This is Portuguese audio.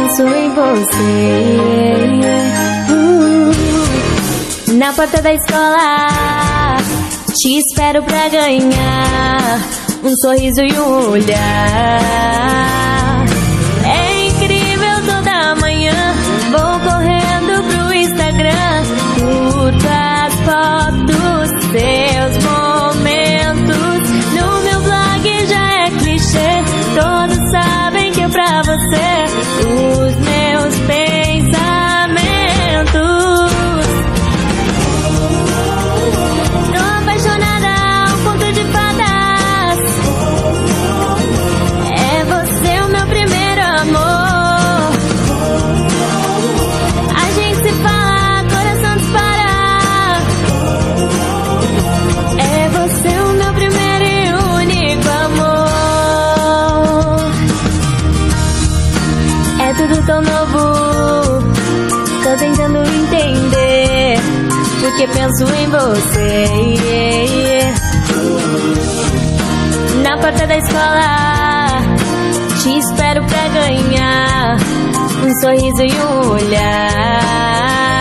penso em você. Na porta da escola te espero pra ganhar um sorriso e um olhar. É incrível, toda manhã vou correndo pro Instagram, curto as fotos, seus momentos. No meu blog já é clichê, todos sabem que é pra você os meus pensamentos. Tô apaixonada ao conto de fadas, é você o meu primeiro amor. A gente se fala, coração dispara, é você o meu primeiro e único amor. É tudo tão novo, tô tentando entender porque penso em você. Na porta da escola te espero pra ganhar um sorriso e um olhar.